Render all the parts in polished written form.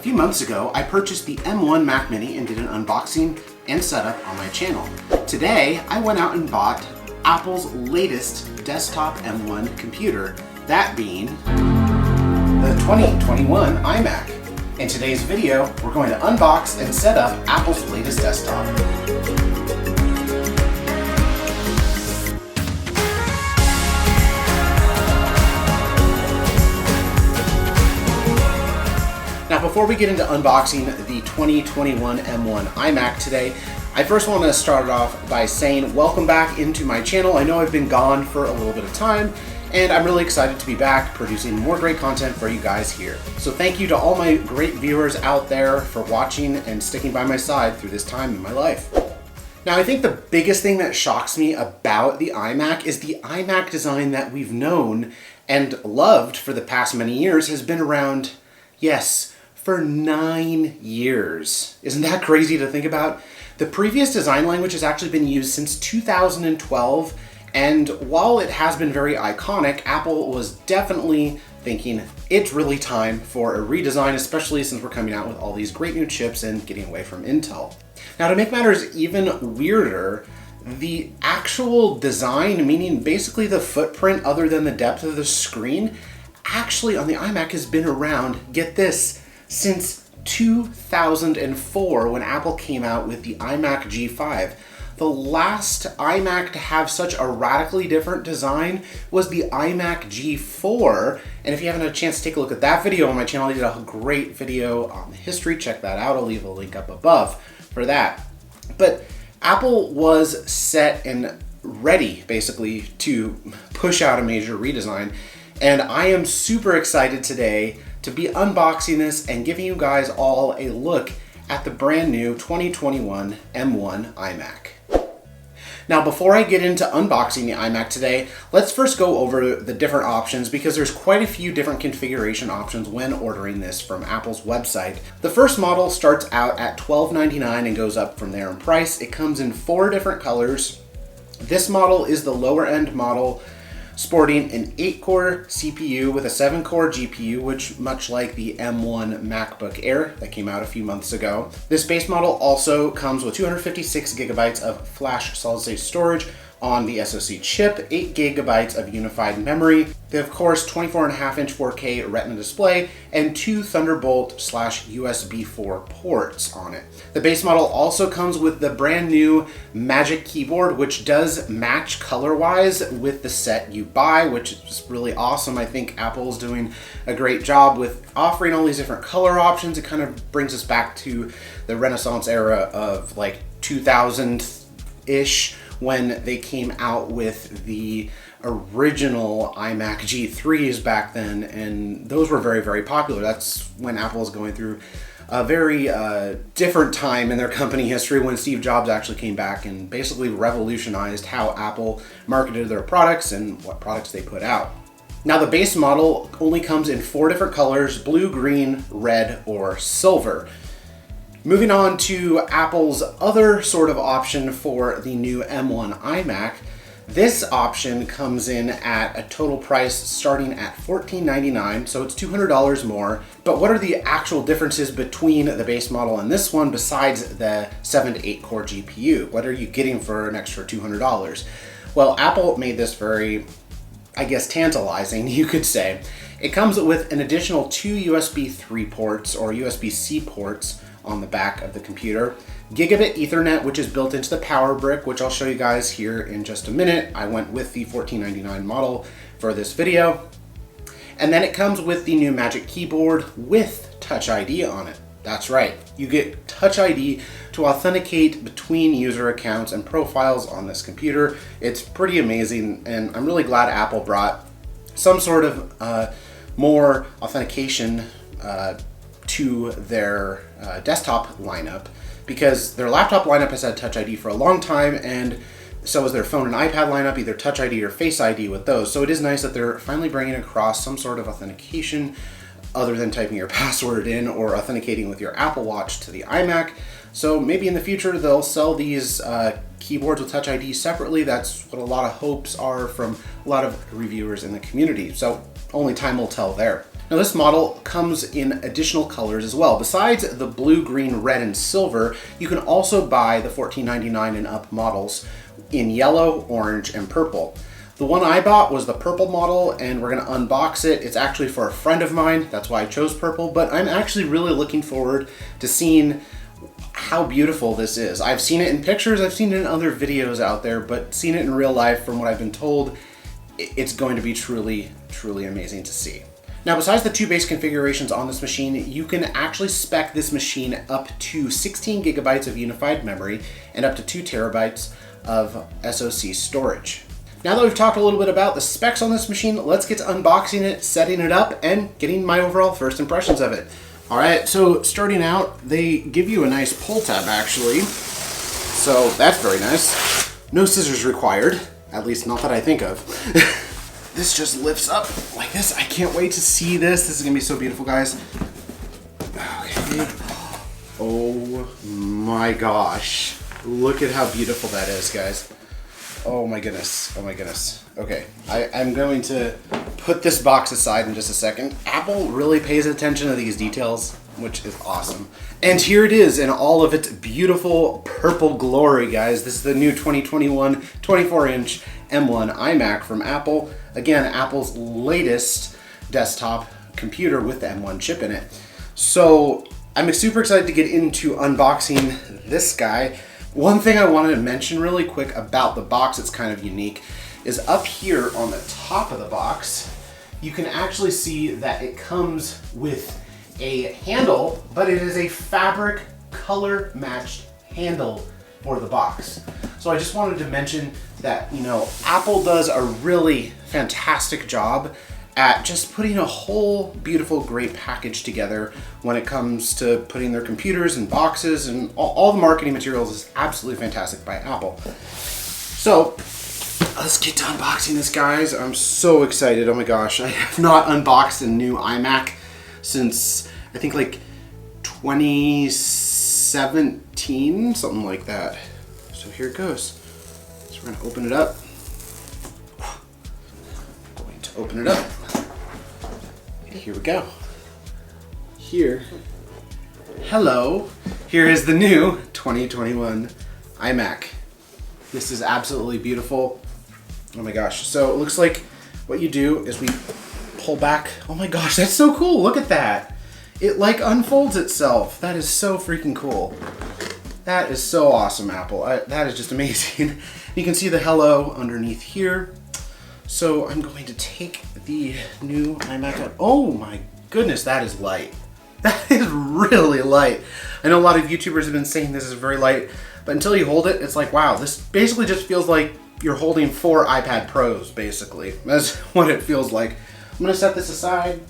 few months ago, I purchased the M1 Mac Mini and did an unboxing and setup on my channel. Today, I went out and bought Apple's latest desktop M1 computer, that being the 2021 iMac. In today's video, we're going to unbox and set up Apple's latest desktop. Now, before we get into unboxing the 2021 M1 iMac today, I first want to start it off by saying welcome back into my channel. I know I've been gone for a little bit of time, and I'm really excited to be back producing more great content for you guys here. So thank you to all my great viewers out there for watching and sticking by my side through this time in my life. Now, I think the biggest thing that shocks me about the iMac is the iMac design that we've known and loved for the past many years has been around, yes, for 9 years. Isn't that crazy to think about? The previous design language has actually been used since 2012, and while it has been very iconic, Apple was definitely thinking it's really time for a redesign, especially since we're coming out with all these great new chips and getting away from Intel. Now, to make matters even weirder, the actual design, meaning basically the footprint other than the depth of the screen, actually on the iMac has been around, get this, since 2004 when Apple came out with the iMac G5. The last iMac to have such a radically different design was the iMac G4, and if you haven't had a chance to take a look at that video on my channel, I did a great video on the history. Check that out. I'll leave a link up above for that. But Apple was set and ready basically to push out a major redesign, and I am super excited today to be unboxing this and giving you guys all a look at the brand new 2021 M1 iMac. Now, before I get into unboxing the iMac today, let's first go over the different options because there's quite a few different configuration options when ordering this from Apple's website. The first model starts out at $12.99 and goes up from there in price. It comes in 4 different colors. This model is the lower end model, sporting an 8-core CPU with a 7-core GPU, which much like the M1 MacBook Air that came out a few months ago. This base model also comes with 256 gigabytes of flash solid-state storage on the SoC chip, 8 gigabytes of unified memory, the of course 24.5-inch 4K Retina display, and 2 Thunderbolt/USB 4 ports on it. The base model also comes with the brand new Magic Keyboard, which does match color-wise with the set you buy, which is really awesome. I think Apple's doing a great job with offering all these different color options. It kind of brings us back to the Renaissance era of like 2000-ish, when they came out with the original iMac G3s back then, and those were very, very popular. That's when Apple was going through a very different time in their company history, when Steve Jobs actually came back and basically revolutionized how Apple marketed their products and what products they put out. Now, the base model only comes in 4 different colors: blue, green, red, or silver. Moving on to Apple's other sort of option for the new M1 iMac, this option comes in at a total price starting at $14.99, so it's $200 more. But what are the actual differences between the base model and this one besides the 7 to 8 core GPU? What are you getting for an extra $200? Well, Apple made this very, I guess, tantalizing, you could say. It comes with an additional 2 USB 3 ports or USB-C ports on the back of the computer, gigabit Ethernet, which is built into the power brick, which I'll show you guys here in just a minute. I went with the $14.99 model for this video. And then it comes with the new Magic Keyboard with Touch ID on it. That's right, you get Touch ID to authenticate between user accounts and profiles on this computer. It's pretty amazing, and I'm really glad Apple brought some sort of more authentication to their desktop lineup, because their laptop lineup has had Touch ID for a long time, and so is their phone and iPad lineup, either Touch ID or Face ID with those. So it is nice that they're finally bringing across some sort of authentication other than typing your password in or authenticating with your Apple Watch to the iMac. So maybe in the future they'll sell these keyboards with Touch ID separately. That's what a lot of hopes are from a lot of reviewers in the community. So only time will tell there. Now this model comes in additional colors as well. Besides the blue, green, red, and silver, you can also buy the $14.99 and up models in yellow, orange, and purple. The one I bought was the purple model, and we're gonna unbox it. It's actually for a friend of mine, that's why I chose purple, but I'm actually really looking forward to seeing how beautiful this is. I've seen it in pictures, I've seen it in other videos out there, but seeing it in real life, from what I've been told, it's going to be truly, truly amazing to see. Now, besides the two base configurations on this machine, you can actually spec this machine up to 16 gigabytes of unified memory and up to 2 terabytes of SoC storage. Now that we've talked a little bit about the specs on this machine, let's get to unboxing it, setting it up, and getting my overall first impressions of it. All right, so starting out, they give you a nice pull tab actually. So that's very nice. No scissors required, at least not that I think of. This just lifts up like this. I can't wait to see this. This is gonna be so beautiful, guys. Okay. Oh my gosh. Look at how beautiful that is, guys. Oh my goodness, oh my goodness. Okay, I'm going to put this box aside in just a second. Apple really pays attention to these details, which is awesome. And here it is in all of its beautiful purple glory, guys. This is the new 2021 24-inch M1 iMac from Apple. Again, Apple's latest desktop computer with the M1 chip in it. So I'm super excited to get into unboxing this guy. One thing I wanted to mention really quick about the box that's kind of unique is up here on the top of the box, you can actually see that it comes with a handle, but it is a fabric color matched handle for the box. So I just wanted to mention that, you know, Apple does a really fantastic job at just putting a whole beautiful, great package together when it comes to putting their computers in boxes, and all the marketing materials is absolutely fantastic by Apple. So let's get to unboxing this, guys. I'm so excited. Oh my gosh, I have not unboxed a new iMac since I think like 2017, something like that. So here it goes. So we're gonna open it up. Going to open it up. Here we go. Here. Hello. Here is the new 2021 iMac. This is absolutely beautiful. Oh my gosh. So it looks like what you do is we pull back. Oh my gosh, that's so cool. Look at that. It like unfolds itself. That is so freaking cool. That is so awesome, Apple. That is just amazing. You can see the hello underneath here. So I'm going to take the new iMac out. Oh my goodness, that is light. That is really light. I know a lot of YouTubers have been saying this is very light, but until you hold it, it's like, wow, this basically just feels like you're holding 4 iPad Pros, basically. That's what it feels like. I'm gonna set this aside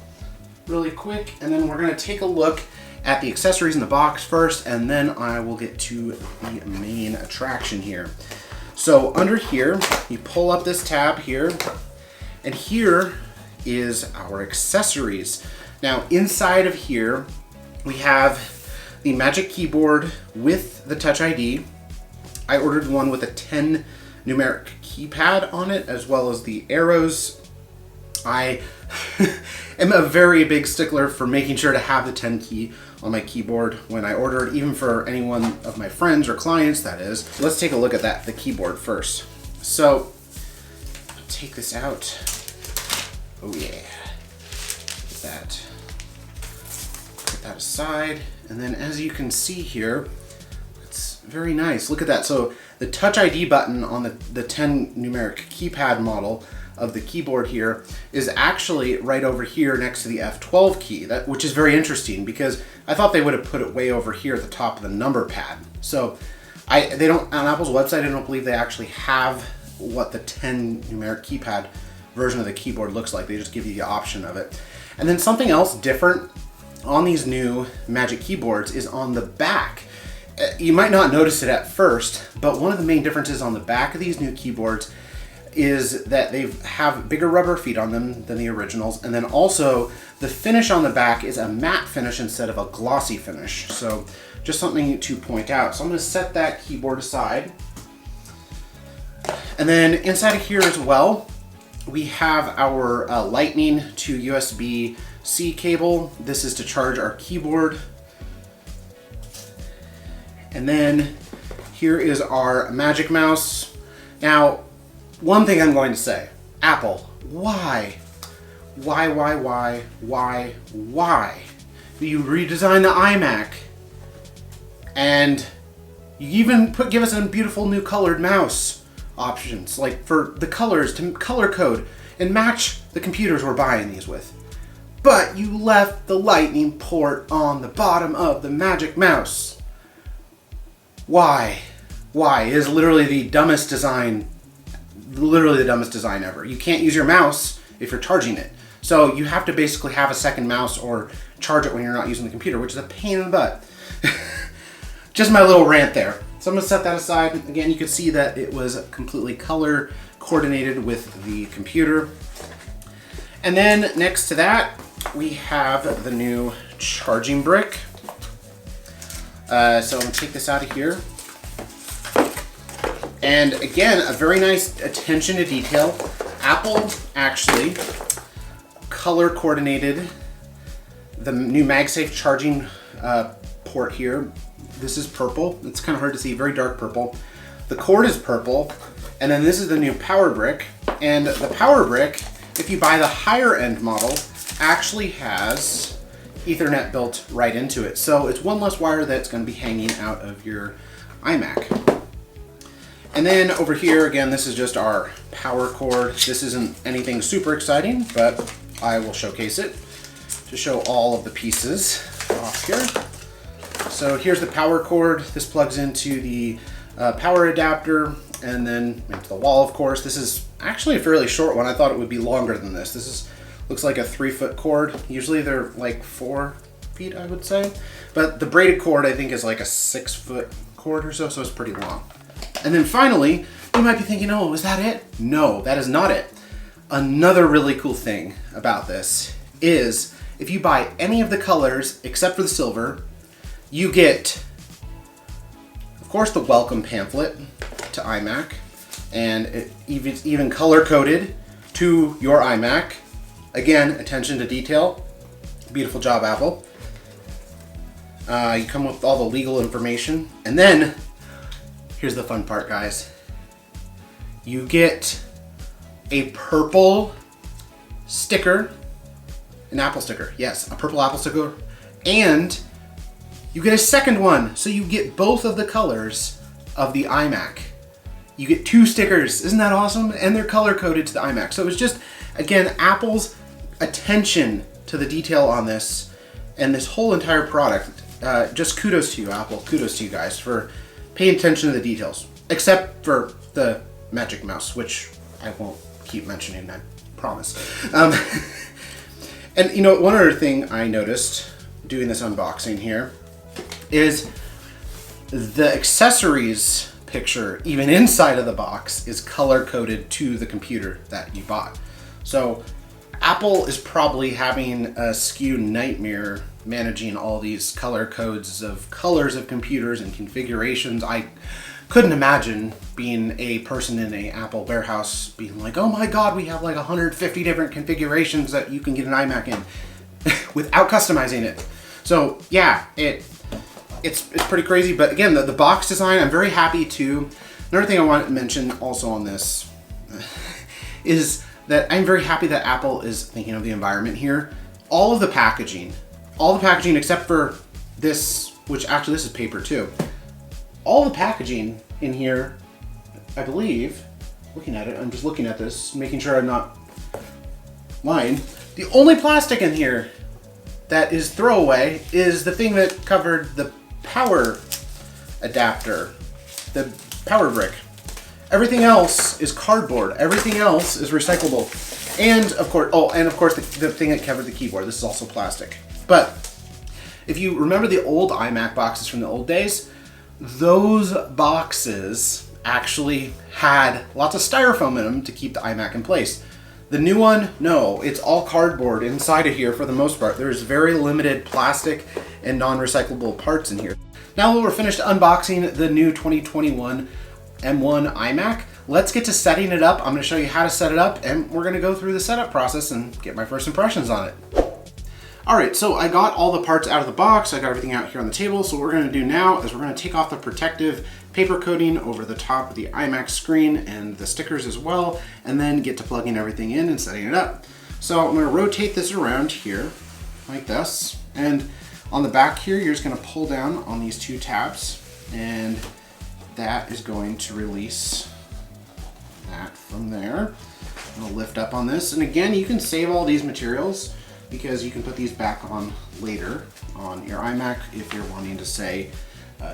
really quick, and then we're gonna take a look at the accessories in the box first, and then I will get to the main attraction here. So under here, you pull up this tab here, and here is our accessories. Now inside of here, we have the Magic Keyboard with the Touch ID. I ordered one with a 10 numeric keypad on it, as well as the arrows. I am a very big stickler for making sure to have the 10 key on my keyboard when I order it, even for any one of my friends or clients, that is. So let's take a look at the keyboard first. So, take this out. Oh yeah. Put that aside. And then as you can see here, it's very nice. Look at that. So the Touch ID button on the 10 numeric keypad model of the keyboard here is actually right over here next to the F12 key, which is very interesting because I thought they would have put it way over here at the top of the number pad. So they don't, on Apple's website, I don't believe they actually have what the 10 numeric keypad version of the keyboard looks like. They just give you the option of it. And then something else different on these new Magic Keyboards is on the back. You might not notice it at first, but one of the main differences on the back of these new keyboards is that they have bigger rubber feet on them than the originals, and then also the finish on the back is a matte finish instead of a glossy finish. So just something to point out. So I'm going to set that keyboard aside. And then inside of here as well, we have our lightning to USB C cable. This is to charge our keyboard. And then here is our Magic Mouse. Now, one thing I'm going to say, Apple, why? Why? You redesign the iMac, and you even give us a beautiful new colored mouse options, like for the colors to color code and match the computers we're buying these with. But you left the lightning port on the bottom of the Magic Mouse. Why? Why? It is literally the dumbest design, ever. You can't use your mouse if you're charging it. So you have to basically have a second mouse or charge it when you're not using the computer, which is a pain in the butt. Just my little rant there. So I'm gonna set that aside. Again, you can see that it was completely color coordinated with the computer. And then next to that, we have the new charging brick. So I'm gonna take this out of here. And again, a very nice attention to detail. Apple actually color coordinated the new MagSafe charging port here. This is purple. It's kind of hard to see, very dark purple. The cord is purple. And then this is the new power brick. And the power brick, if you buy the higher end model, actually has Ethernet built right into it. So it's one less wire that's going to be hanging out of your iMac. And then over here, again, this is just our power cord. This isn't anything super exciting, but I will showcase it to show all of the pieces off here. So here's the power cord. This plugs into the power adapter and then into the wall, of course. This is actually a fairly short one. I thought it would be longer than this. This looks like a 3-foot cord. Usually they're like 4 feet, I would say. But the braided cord, I think, is like a 6-foot cord or so, so it's pretty long. And then finally, you might be thinking, oh, is that it? No, that is not it. Another really cool thing about this is if you buy any of the colors except for the silver, you get, of course, the welcome pamphlet to iMac, and it's even color coded to your iMac. Again, attention to detail. Beautiful job, Apple. You come with all the legal information, and then here's the fun part, guys. You get a purple sticker, an Apple sticker. Yes, a purple Apple sticker, and you get a second one, so you get both of the colors of the iMac. You get 2 stickers. Isn't that awesome? And they're color coded to the iMac. So it's just, again, Apple's attention to the detail on this and this whole entire product. Just kudos to you, Apple. Kudos to you guys for paying attention to the details. Except for the Magic Mouse, which I won't keep mentioning, I promise. And you know, one other thing I noticed doing this unboxing here is the accessories picture, even inside of the box, is color coded to the computer that you bought. So Apple is probably having a SKU nightmare managing all these color codes of colors of computers and configurations. I couldn't imagine being a person in a Apple warehouse being like, oh my God, we have like 150 different configurations that you can get an iMac in without customizing it. So yeah, it's pretty crazy. But again, the box design, I'm very happy to. Another thing I want to mention also on this is that I'm very happy that Apple is thinking of the environment here. All the packaging except for this, which actually this is paper too. All the packaging in here, I believe, looking at it, I'm just looking at this, making sure I'm not lying. The only plastic in here that is throwaway is the thing that covered the power adapter, the power brick. Everything else is cardboard. Everything else is recyclable. And of course, the thing that covered the keyboard. This is also plastic. But if you remember the old iMac boxes from the old days, those boxes actually had lots of styrofoam in them to keep the iMac in place. The new one, no, it's all cardboard inside of here for the most part. There's very limited plastic and non-recyclable parts in here. Now that we're finished unboxing the new 2021 M1 iMac, let's get to setting it up. I'm going to show you how to set it up, and we're going to go through the setup process and get my first impressions on it. All right, so I got all the parts out of the box. I got everything out here on the table. So what we're gonna do now is we're gonna take off the protective paper coating over the top of the iMac screen and the stickers as well, and then get to plugging everything in and setting it up. So I'm gonna rotate this around here like this. And on the back here, you're just gonna pull down on these two tabs, and that is going to release that from there. I'm gonna lift up on this. And again, you can save all these materials because you can put these back on later on your iMac if you're wanting to, say,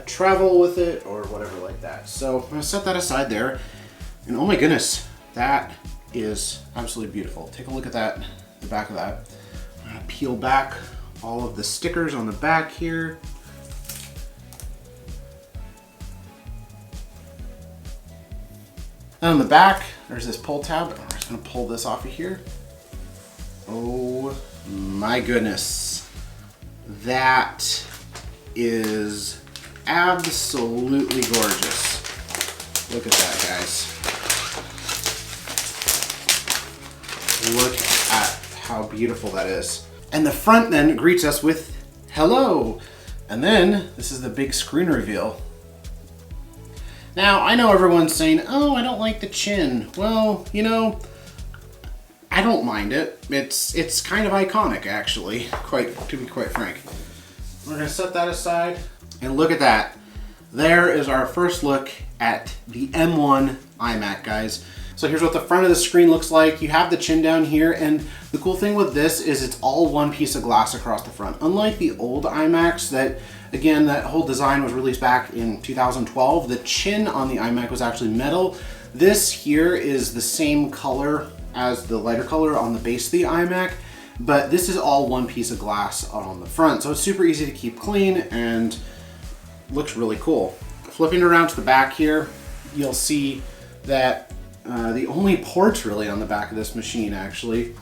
travel with it or whatever like that. So I'm gonna set that aside there. And oh my goodness, that is absolutely beautiful. Take a look at that, the back of that. I'm gonna peel back all of the stickers on the back here. And on the back, there's this pull tab. I'm just gonna pull this off of here. Oh my goodness. That is absolutely gorgeous. Look at that, guys. Look at how beautiful that is. And the front then greets us with hello. And then this is the big screen reveal. Now, I know everyone's saying, oh, I don't like the chin. Well, you know, I don't mind it. It's kind of iconic, actually, to be quite frank. We're gonna set that aside, and look at that. There is our first look at the M1 iMac, guys. So here's what the front of the screen looks like. You have the chin down here, and the cool thing with this is it's all one piece of glass across the front. Unlike the old iMacs that, again, that whole design was released back in 2012, the chin on the iMac was actually metal. This here is the same color as the lighter color on the base of the iMac, but this is all one piece of glass on the front. So it's super easy to keep clean and looks really cool. Flipping around to the back here, you'll see that the only ports really on the back of this machine, actually,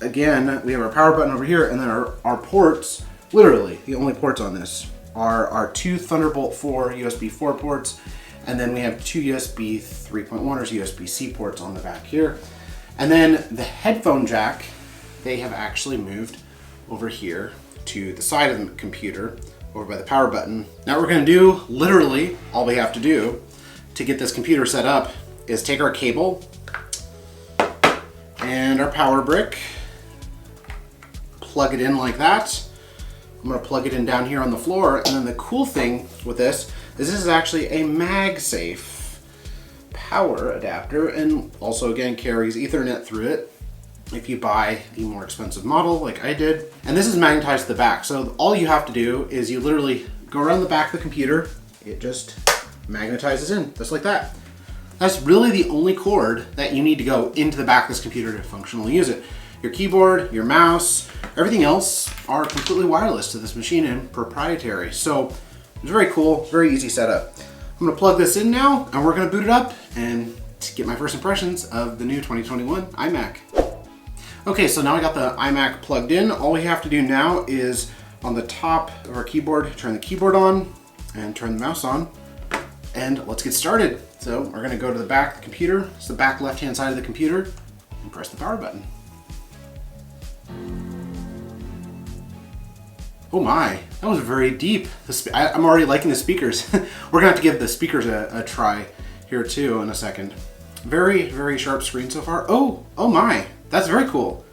again, we have our power button over here, and then our ports, literally the only ports on this are our two Thunderbolt 4 USB 4 ports, and then we have two USB 3.1 or USB-C ports on the back here. And then the headphone jack, they have actually moved over here to the side of the computer, over by the power button. Now what we're gonna do, literally, all we have to do to get this computer set up is take our cable and our power brick, plug it in like that. I'm gonna plug it in down here on the floor, and then the cool thing with this is actually a MagSafe power adapter, and also again carries Ethernet through it if you buy the more expensive model like I did. And this is magnetized to the back, so all you have to do is you literally go around the back of the computer, it just magnetizes in, just like that. That's really the only cord that you need to go into the back of this computer to functionally use it. Your keyboard, your mouse, everything else are completely wireless to this machine and proprietary. So it's very cool, very easy setup. I'm gonna plug this in now, and we're gonna boot it up and get my first impressions of the new 2021 iMac. Okay, so now I got the iMac plugged in. All we have to do now is on the top of our keyboard, turn the keyboard on and turn the mouse on, and let's get started. So we're gonna go to the back of the computer, it's the back left-hand side of the computer, and press the power button. Oh my, that was very deep. I'm already liking the speakers. We're gonna have to give the speakers a try here too in a second. Very, very sharp screen so far. Oh my, that's very cool.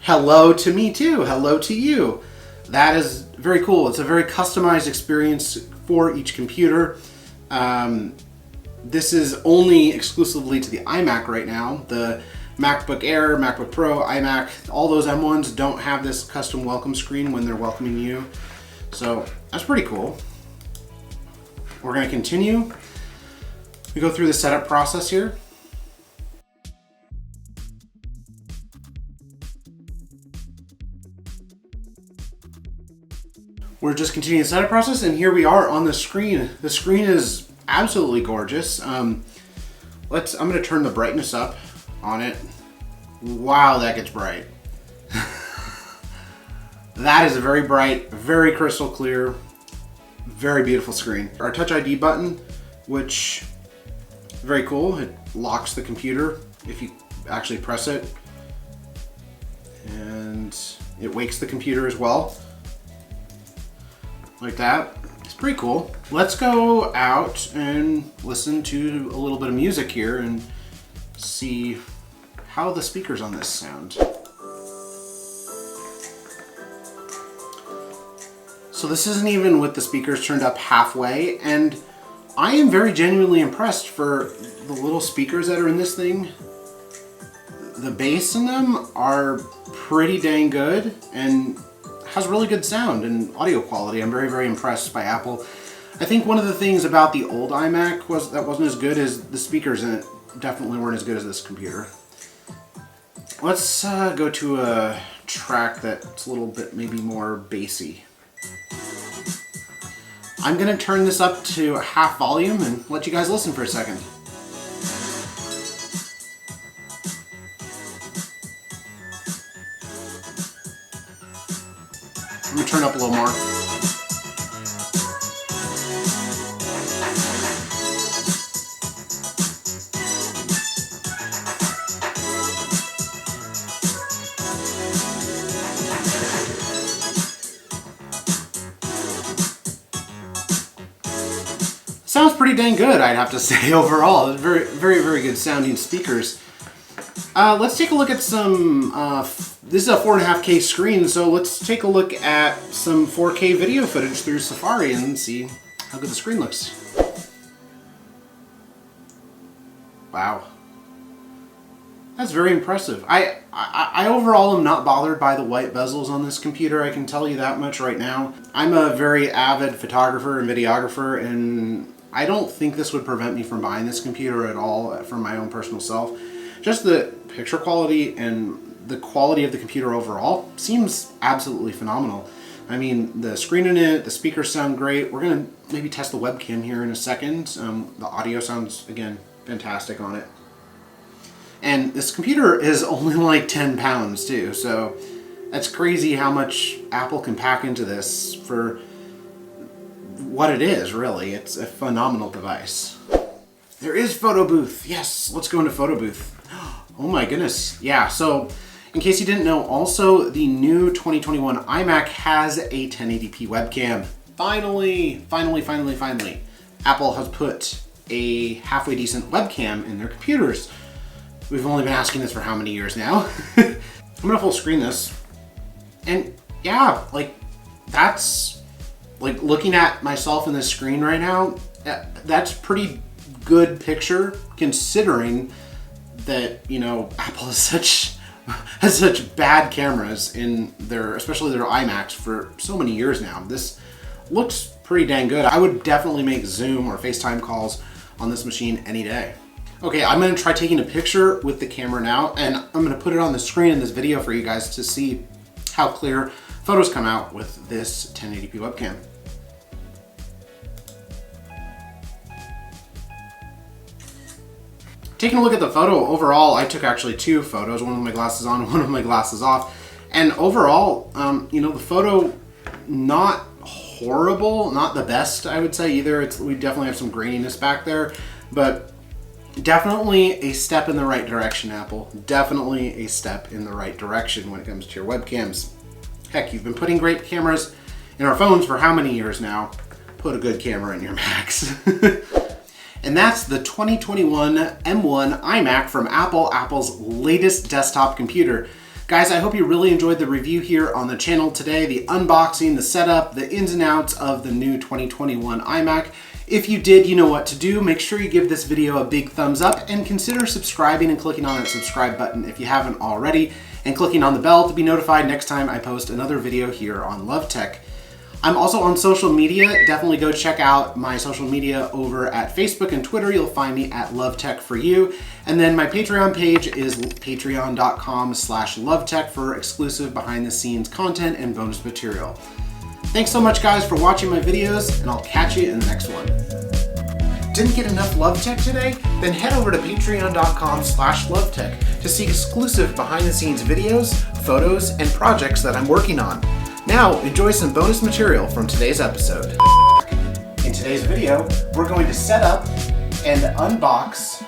Hello to me too, hello to you. That is very cool. It's a very customized experience for each computer. This is only exclusively to the iMac right now. The MacBook Air, MacBook Pro, iMac, all those M1s don't have this custom welcome screen when they're welcoming you. So that's pretty cool. We're gonna continue. We go through the setup process here. We're just continuing the setup process, and here we are on the screen. The screen is absolutely gorgeous. I'm gonna turn the brightness up on it. Wow, that gets bright. That is very bright, very crystal clear, very beautiful screen. Our Touch ID button, which is very cool. It locks the computer if you actually press it. And It wakes the computer as well. Like that. It's pretty cool. Let's go out and listen to a little bit of music here and see how the speakers on this sound. So this isn't even with the speakers turned up halfway, and I am very genuinely impressed for the little speakers that are in this thing. The bass in them are pretty dang good and has really good sound and audio quality. I'm very, very impressed by Apple. I think one of the things about the old iMac that wasn't as good as the speakers in it definitely weren't as good as this computer. Let's go to a track that's a little bit maybe more bassy. I'm gonna turn this up to half volume and let you guys listen for a second. I'm gonna turn up a little more. Sounds pretty dang good, I'd have to say, overall. Very, very, very good sounding speakers. Let's take a look at some, this is a 4.5K screen, so let's take a look at some 4K video footage through Safari and see how good the screen looks. Wow. That's very impressive. I overall am not bothered by the white bezels on this computer, I can tell you that much right now. I'm a very avid photographer and videographer, and I don't think this would prevent me from buying this computer at all for my own personal self. Just the picture quality and the quality of the computer overall seems absolutely phenomenal. I mean, the screen in it, the speakers sound great. We're gonna maybe test the webcam here in a second. The audio sounds, again, fantastic on it. And this computer is only like 10 pounds too, so that's crazy how much Apple can pack into this for what it is, really. It's a phenomenal device. There is photo booth. Yes, let's go into photo booth. Oh my goodness. Yeah, so in case you didn't know, also the new 2021 iMac has a 1080p webcam. Finally, Apple has put a halfway decent webcam in their computers. We've only been asking this for how many years now? I'm gonna full screen this. And yeah, like that's, like looking at myself in the screen right now, that's pretty good picture considering that, you know, Apple has such bad cameras in their, especially their iMacs for so many years now. This looks pretty dang good. I would definitely make Zoom or FaceTime calls on this machine any day. Okay, I'm gonna try taking a picture with the camera now, and I'm gonna put it on the screen in this video for you guys to see how clear photos come out with this 1080p webcam. Taking a look at the photo overall, I took actually two photos, one with my glasses on, one with my glasses off. And overall, you know, the photo, not horrible, not the best, I would say either. We definitely have some graininess back there, but definitely a step in the right direction, Apple. Definitely a step in the right direction when it comes to your webcams. Heck, you've been putting great cameras in our phones for how many years now? Put a good camera in your Macs. And that's the 2021 M1 iMac from Apple, Apple's latest desktop computer. Guys, I hope you really enjoyed the review here on the channel today, the unboxing, the setup, the ins and outs of the new 2021 iMac. If you did, you know what to do. Make sure you give this video a big thumbs up and consider subscribing and clicking on that subscribe button if you haven't already, and clicking on the bell to be notified next time I post another video here on Love Tech. I'm also on social media. Definitely go check out my social media over at Facebook and Twitter. You'll find me at LoveTech4You. And then my Patreon page is patreon.com/LoveTech for exclusive behind the scenes content and bonus material. Thanks so much guys for watching my videos, and I'll catch you in the next one. Didn't get enough Love Tech today? Then head over to patreon.com/LoveTech to see exclusive behind the scenes videos, photos, and projects that I'm working on. Now, enjoy some bonus material from today's episode. In today's video, we're going to set up and unbox